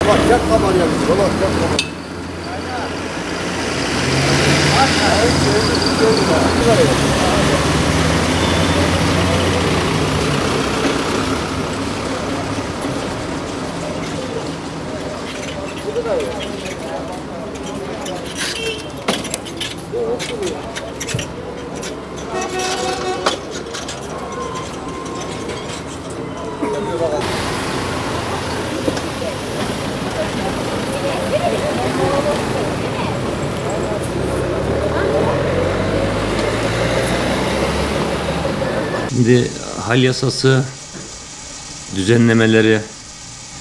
Bak yak kameraya bizi. Bak yak kameraya. Şimdi hal yasası düzenlemeleri,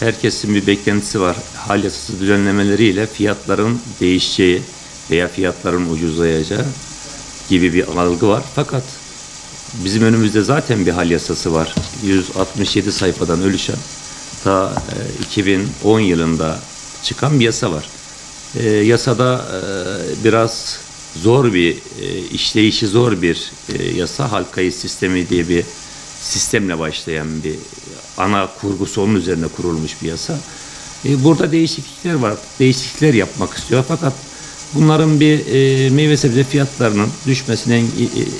herkesin bir beklentisi var. Hal yasası düzenlemeleriyle fiyatların değişeceği veya fiyatların ucuzlayacağı gibi bir algı var. Fakat bizim önümüzde zaten bir hal yasası var. 167 sayfadan oluşan, ta 2010 yılında çıkan bir yasa var. Yasada biraz zor bir, işleyişi zor bir yasa. Halk kayıt sistemi diye bir sistemle başlayan bir ana kurgusu onun üzerine kurulmuş bir yasa. Burada değişiklikler var. Değişiklikler yapmak istiyor. Fakat bunların bir meyve sebze fiyatlarının düşmesine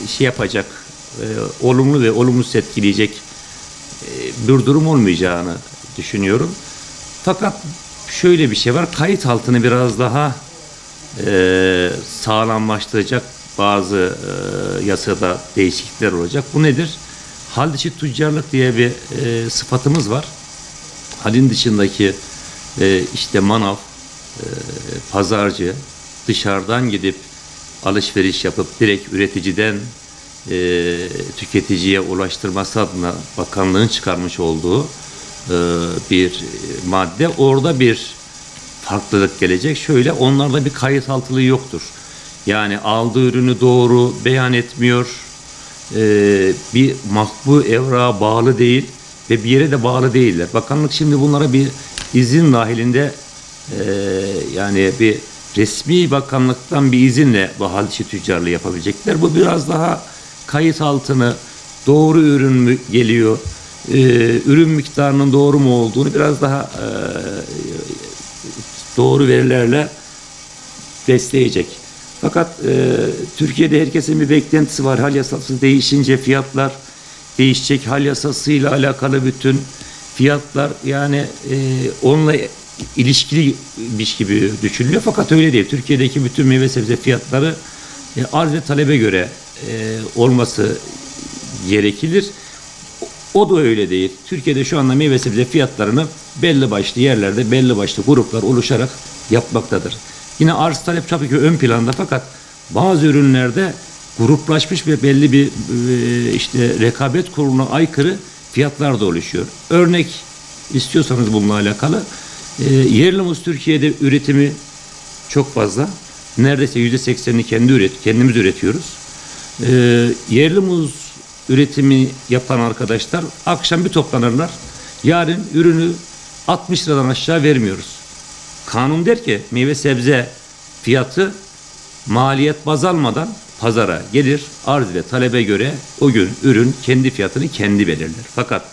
şey yapacak, olumlu ve olumsuz etkileyecek bir durum olmayacağını düşünüyorum. Fakat şöyle bir şey var. Kayıt altını biraz daha sağlamlaştıracak bazı yasada değişiklikler olacak. Bu nedir? Hal dışı tüccarlık diye bir sıfatımız var. Halin dışındaki işte manav, pazarcı dışarıdan gidip alışveriş yapıp direkt üreticiden tüketiciye ulaştırması adına bakanlığın çıkarmış olduğu bir madde. Orada bir farklılık gelecek. Şöyle, onlarda bir kayıt altılığı yoktur. Yani aldığı ürünü doğru beyan etmiyor. Bir makbu evrağa bağlı değil ve bir yere de bağlı değiller. Bakanlık şimdi bunlara bir izin dahilinde yani bir resmi bakanlıktan bir izinle bu hal dışı tüccarlığı yapabilecekler. Bu biraz daha kayıt altını, doğru ürün mü geliyor, ürün miktarının doğru mu olduğunu biraz daha doğru verilerle besleyecek. Fakat Türkiye'de herkesin bir beklentisi var. Hal yasası değişince fiyatlar değişecek. Hal yasasıyla alakalı bütün fiyatlar yani onunla ilişkiliymiş gibi düşünülüyor. Fakat öyle değil. Türkiye'deki bütün meyve sebze fiyatları arz ve talebe göre olması gerekilir. O da öyle değil. Türkiye'de şu anda meyve sebze fiyatlarını belli başlı yerlerde belli başlı gruplar oluşarak yapmaktadır. Yine arz talep tabii ki ön planda, fakat bazı ürünlerde gruplaşmış ve belli bir işte rekabet kuruluna aykırı fiyatlar da oluşuyor. Örnek istiyorsanız bununla alakalı yerli muz Türkiye'de üretimi çok fazla. Neredeyse %80'ini kendimiz üretiyoruz. Yerli muz üretimi yapan arkadaşlar akşam bir toplanırlar. Yarın ürünü 60 liradan aşağı vermiyoruz. Kanun der ki meyve sebze fiyatı maliyet baz almadan pazara gelir. Arz ve talebe göre o gün ürün kendi fiyatını kendi belirler. Fakat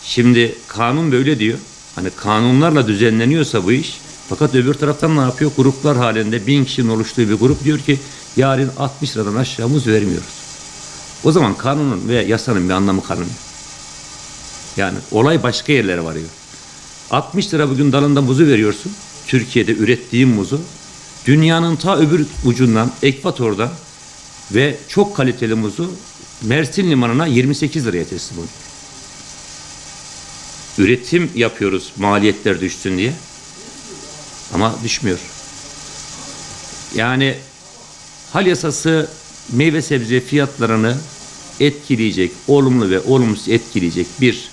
şimdi kanun böyle diyor. Hani kanunlarla düzenleniyorsa bu iş. Fakat öbür taraftan ne yapıyor? Gruplar halinde 1000 kişinin oluştuğu bir grup diyor ki yarın 60 liradan aşağı muz vermiyoruz. O zaman kanunun ve yasanın bir anlamı kalmıyor. Yani olay başka yerlere varıyor. 60 lira bugün dalında muzu veriyorsun. Türkiye'de ürettiğin muzu dünyanın ta öbür ucundan, Ekvator'dan ve çok kaliteli muzu Mersin limanına 28 liraya teslim oluyor. Üretim yapıyoruz maliyetler düşsün diye. Ama düşmüyor. Yani hal yasası meyve sebze fiyatlarını etkileyecek, olumlu ve olumsuz etkileyecek bir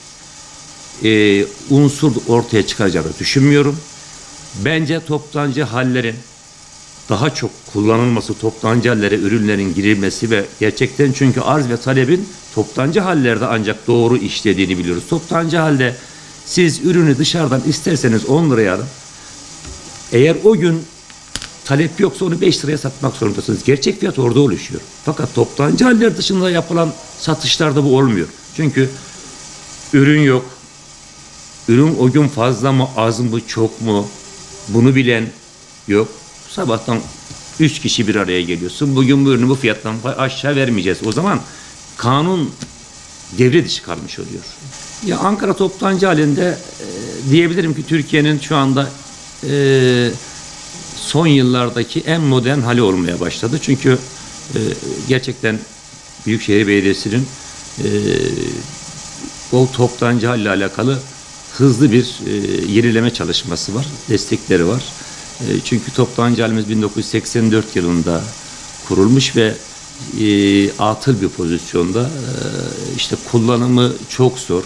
unsur ortaya çıkaracağını düşünmüyorum. Bence toptancı hallerin daha çok kullanılması, toptancı hallere ürünlerin girilmesi ve gerçekten, çünkü arz ve talebin toptancı hallerde ancak doğru işlediğini biliyoruz. Toptancı halde siz ürünü dışarıdan isterseniz 10 liraya alın. Eğer o gün talep yoksa onu 5 liraya satmak zorundasınız. Gerçek fiyat orada oluşuyor. Fakat toptancı haller dışında yapılan satışlarda bu olmuyor. Çünkü ürün yok, ürün o gün fazla mı, az mı, çok mu? Bunu bilen yok. Sabahtan 3 kişi bir araya geliyorsun. Bugün bu ürünü bu fiyattan aşağı vermeyeceğiz. O zaman kanun devre dışı kalmış oluyor. Ya Ankara toptancı halinde diyebilirim ki Türkiye'nin şu anda son yıllardaki en modern hali olmaya başladı. Çünkü gerçekten Büyükşehir Belediyesi'nin o toptancı halle alakalı hızlı bir yenileme çalışması var. Destekleri var. Çünkü toptancı halimiz 1984 yılında kurulmuş ve atıl bir pozisyonda. İşte kullanımı çok zor.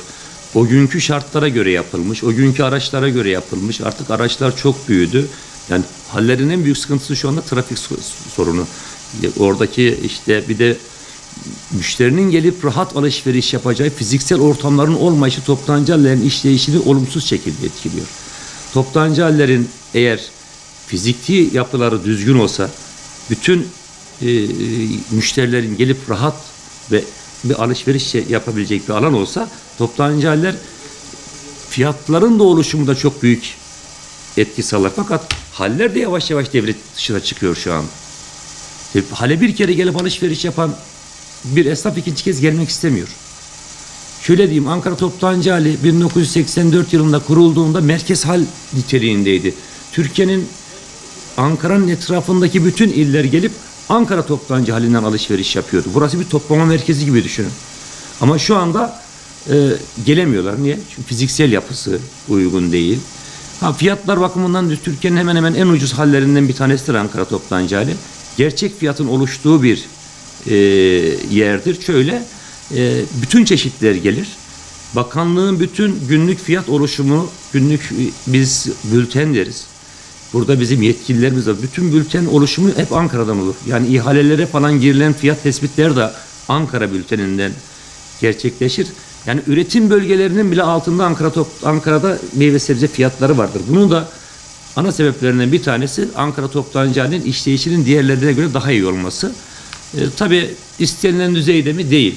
O günkü şartlara göre yapılmış, o günkü araçlara göre yapılmış. Artık araçlar çok büyüdü. Yani hallerin en büyük sıkıntısı şu anda trafik sorunu. Oradaki işte bir de müşterinin gelip rahat alışveriş yapacağı fiziksel ortamların olmayışı toptancı hallerin işleyişini olumsuz şekilde etkiliyor. Toptancı hallerin eğer fiziki yapıları düzgün olsa, bütün müşterilerin gelip rahat ve bir alışveriş yapabilecek bir alan olsa, toptancı haller fiyatların da oluşumunda çok büyük etki sağlar. Fakat haller de yavaş yavaş devre dışına çıkıyor şu an. Hale bir kere gelip alışveriş yapan bir esnaf ikinci kez gelmek istemiyor. Şöyle diyeyim, Ankara Toptancı Hali 1984 yılında kurulduğunda merkez hal niteliğindeydi. Türkiye'nin, Ankara'nın etrafındaki bütün iller gelip Ankara Toptancı Hali'nden alışveriş yapıyordu. Burası bir toplama merkezi gibi düşünün. Ama şu anda gelemiyorlar. Niye? Çünkü fiziksel yapısı uygun değil. Fiyatlar bakımından Türkiye'nin hemen hemen en ucuz hallerinden bir tanesidir Ankara Toptancı Hali. Gerçek fiyatın oluştuğu bir yerdir. Şöyle bütün çeşitler gelir. Bakanlığın bütün günlük fiyat oluşumu, günlük biz bülten deriz. Burada bizim yetkililerimiz var. Bütün bülten oluşumu hep Ankara'dan olur. Yani ihalelere falan girilen fiyat tespitleri de Ankara bülteninden gerçekleşir. Yani üretim bölgelerinin bile altında Ankara'da meyve sebze fiyatları vardır. Bunun da ana sebeplerinden bir tanesi Ankara Toptancı Hali'nin işleyişinin diğerlerine göre daha iyi olması. Tabii istenilen düzeyde mi? Değil.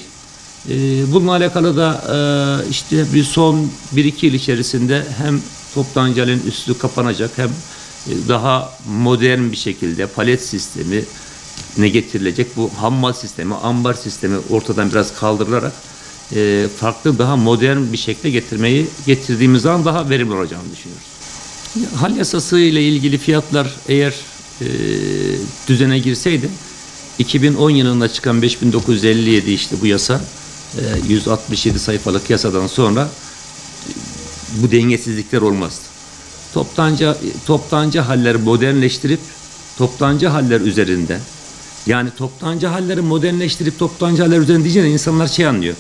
Bununla alakalı da işte bir son 1-2 yıl içerisinde hem Toptancı Hali'nin üstü kapanacak, hem daha modern bir şekilde palet sistemi ne getirilecek, bu hammal sistemi, ambar sistemi ortadan biraz kaldırılarak farklı, daha modern bir şekilde getirdiğimiz zaman daha verimli olacağını düşünüyoruz. Hal yasası ile ilgili fiyatlar eğer düzene girseydi, 2010 yılında çıkan 5957 işte bu yasa, 167 sayfalık yasadan sonra bu dengesizlikler olmazdı. Toptancı haller modernleştirip toptancı haller üzerinde, yani toptancı halleri modernleştirip toptancı haller üzerinde diyeceğine insanlar şey anlıyor.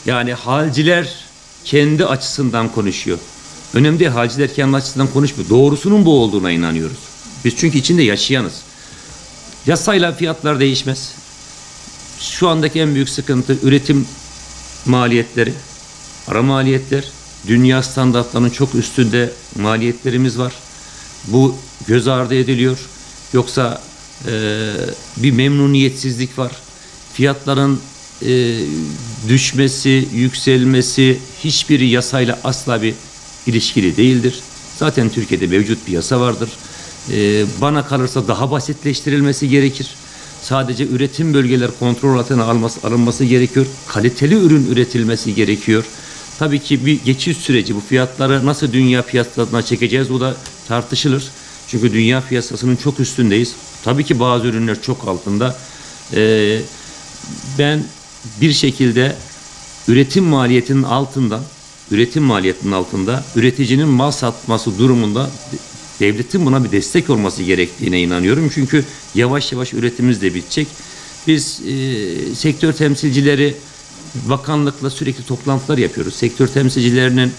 Yani halciler kendi açısından konuşuyor. Önemli değil, halciler kendi açısından konuşmuyor. Doğrusunun bu olduğuna inanıyoruz. Biz çünkü içinde yaşayanız. Yasayla fiyatlar değişmez. Şu andaki en büyük sıkıntı üretim maliyetleri, ara maliyetler. Dünya standartlarının çok üstünde maliyetlerimiz var. Bu göz ardı ediliyor. Yoksa bir memnuniyetsizlik var. Fiyatların düşmesi, yükselmesi hiçbiri yasayla asla bir ilişkili değildir. Zaten Türkiye'de mevcut bir yasa vardır. Bana kalırsa daha basitleştirilmesi gerekir. Sadece üretim bölgeler kontrol altına alınması gerekiyor. Kaliteli ürün üretilmesi gerekiyor. Tabii ki bir geçiş süreci, bu fiyatları nasıl dünya piyasasına çekeceğiz, o da tartışılır. Çünkü dünya piyasasının çok üstündeyiz. Tabii ki bazı ürünler çok altında. Ben bir şekilde üretim maliyetinin altında üreticinin mal satması durumunda devletin buna bir destek olması gerektiğine inanıyorum. Çünkü yavaş yavaş üretimimiz de bitecek. Biz sektör temsilcileri bakanlıkla sürekli toplantılar yapıyoruz. Sektör temsilcilerinin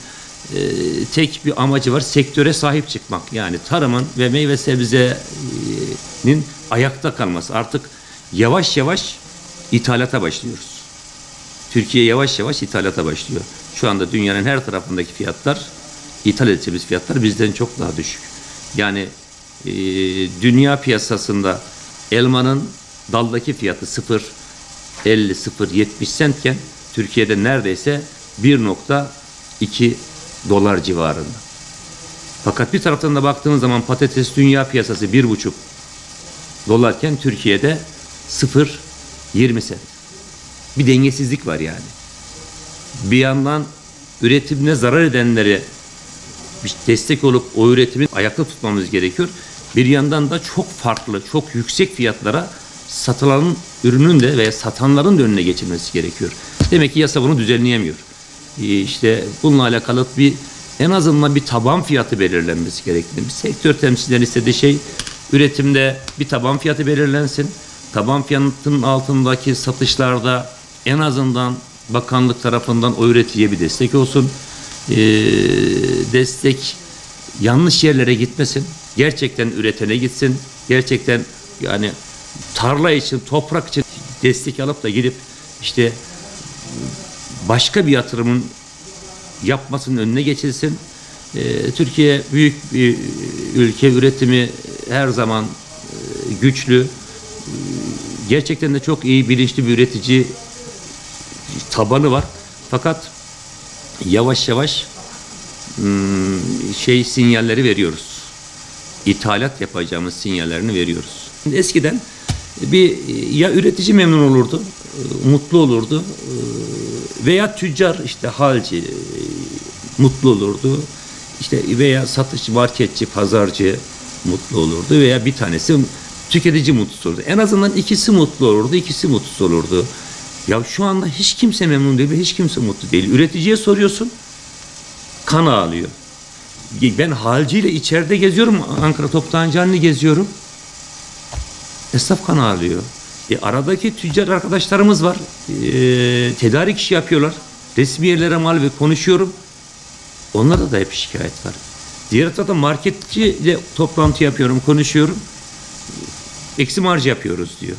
tek bir amacı var: sektöre sahip çıkmak. Yani tarımın ve meyve sebzenin ayakta kalması. Artık yavaş yavaş ithalata başlıyoruz. Türkiye yavaş yavaş ithalata başlıyor. Şu anda dünyanın her tarafındaki fiyatlar, ithal edeceğimiz fiyatlar bizden çok daha düşük. Yani dünya piyasasında elmanın daldaki fiyatı 0.50-0.70 centken Türkiye'de neredeyse 1.2 dolar civarında. Fakat bir taraftan da baktığınız zaman patates dünya piyasası 1,5 dolarken Türkiye'de 0,20 sent. Bir dengesizlik var yani. Bir yandan üretimine zarar edenlere destek olup o üretimi ayakta tutmamız gerekiyor. Bir yandan da çok farklı, çok yüksek fiyatlara satılan ürünün de veya satanların da önüne geçilmesi gerekiyor. Demek ki yasa bunu düzenleyemiyor. İşte bununla alakalı en azından bir taban fiyatı belirlenmesi gerektiğini. Sektör temsilcilerinin istediği şey üretimde bir taban fiyatı belirlensin. Taban fiyatının altındaki satışlarda en azından bakanlık tarafından o üreticiye bir destek olsun. Destek yanlış yerlere gitmesin. Gerçekten üretene gitsin. Gerçekten yani tarla için, toprak için destek alıp da gidip işte başka bir yatırımın yapmasının önüne geçilsin. Türkiye büyük bir ülke, üretimi her zaman güçlü. Gerçekten de çok iyi, bilinçli bir üretici tabanı var. Fakat yavaş yavaş sinyalleri veriyoruz. İthalat yapacağımız sinyallerini veriyoruz. Eskiden ya üretici memnun olurdu, mutlu olurdu veya tüccar işte halci mutlu olurdu. İşte veya satışçı, marketçi, pazarcı mutlu olurdu veya bir tanesi tüketici mutsuz olurdu. En azından ikisi mutlu olurdu, ikisi mutsuz olurdu. Ya şu anda hiç kimse memnun değil ve hiç kimse mutlu değil. Üreticiye soruyorsun, kan ağlıyor. Ben halciyle içeride geziyorum, Ankara Toptancıhane'ni geziyorum. Esnaf kan ağlıyor. Aradaki tüccar arkadaşlarımız var. Tedarik işi yapıyorlar. Resmi yerlere mal ve konuşuyorum. Onlarda da hep şikayet var. Diğer tarafta marketçiyle toplantı yapıyorum, konuşuyorum. Eksi marj yapıyoruz diyor.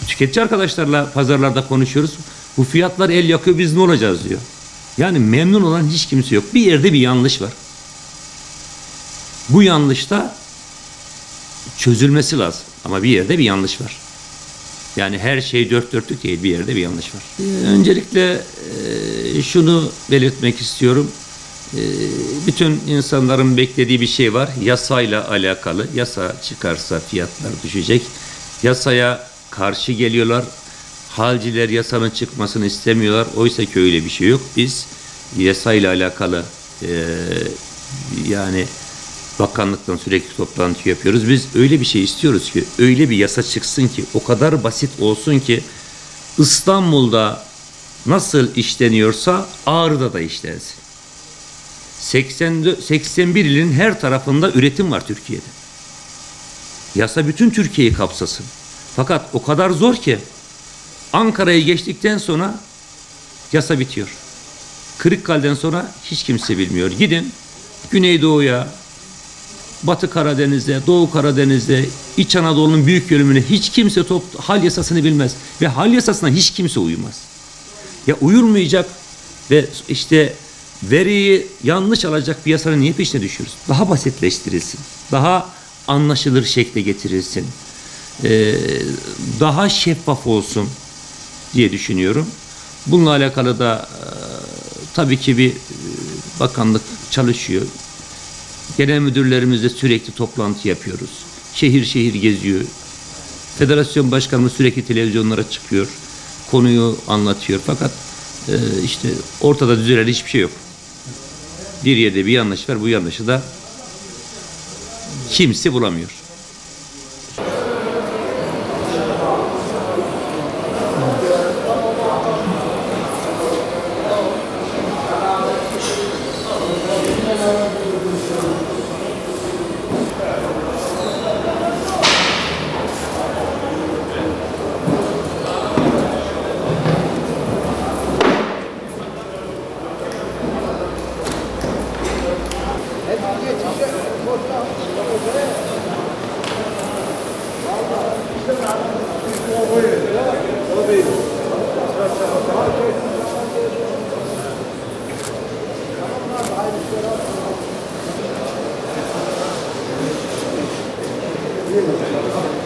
Tüketici arkadaşlarla pazarlarda konuşuyoruz. Bu fiyatlar el yakıyor, biz ne olacağız diyor. Yani memnun olan hiç kimse yok. Bir yerde bir yanlış var. Bu yanlışta çözülmesi lazım. Ama bir yerde bir yanlış var. Yani her şey dört dörtlük değil, bir yerde bir yanlış var. Öncelikle şunu belirtmek istiyorum. Bütün insanların beklediği bir şey var. Yasayla alakalı. Yasa çıkarsa fiyatlar düşecek. Yasaya karşı geliyorlar. Halciler yasanın çıkmasını istemiyorlar. Oysa ki öyle bir şey yok. Biz yasayla alakalı yani bakanlıktan sürekli toplantı yapıyoruz. Biz öyle bir şey istiyoruz ki, öyle bir yasa çıksın ki, o kadar basit olsun ki İstanbul'da nasıl işleniyorsa Ağrı'da da işlensin. 81 ilin her tarafında üretim var Türkiye'de. Yasa bütün Türkiye'yi kapsasın. Fakat o kadar zor ki Ankara'yı geçtikten sonra yasa bitiyor. Kırıkkale'den sonra hiç kimse bilmiyor. Gidin Güneydoğu'ya, Batı Karadeniz'de, Doğu Karadeniz'de, İç Anadolu'nun büyük bölümüne hiç kimse hal yasasını bilmez. Ve hal yasasına hiç kimse uymaz. Ya uyulmayacak ve işte veriyi yanlış alacak bir yasanın niye peşine düşüyoruz? Daha basitleştirilsin. Daha anlaşılır şekle getirilsin. Daha şeffaf olsun diye düşünüyorum. Bununla alakalı da tabii ki bir bakanlık çalışıyor. Genel müdürlerimizle sürekli toplantı yapıyoruz. Şehir şehir geziyor. Federasyon başkanımız sürekli televizyonlara çıkıyor. Konuyu anlatıyor. Fakat işte ortada düzelen hiçbir şey yok. Bir yerde bir yanlış var. Bu yanlışı da kimse bulamıyor. Değil mi?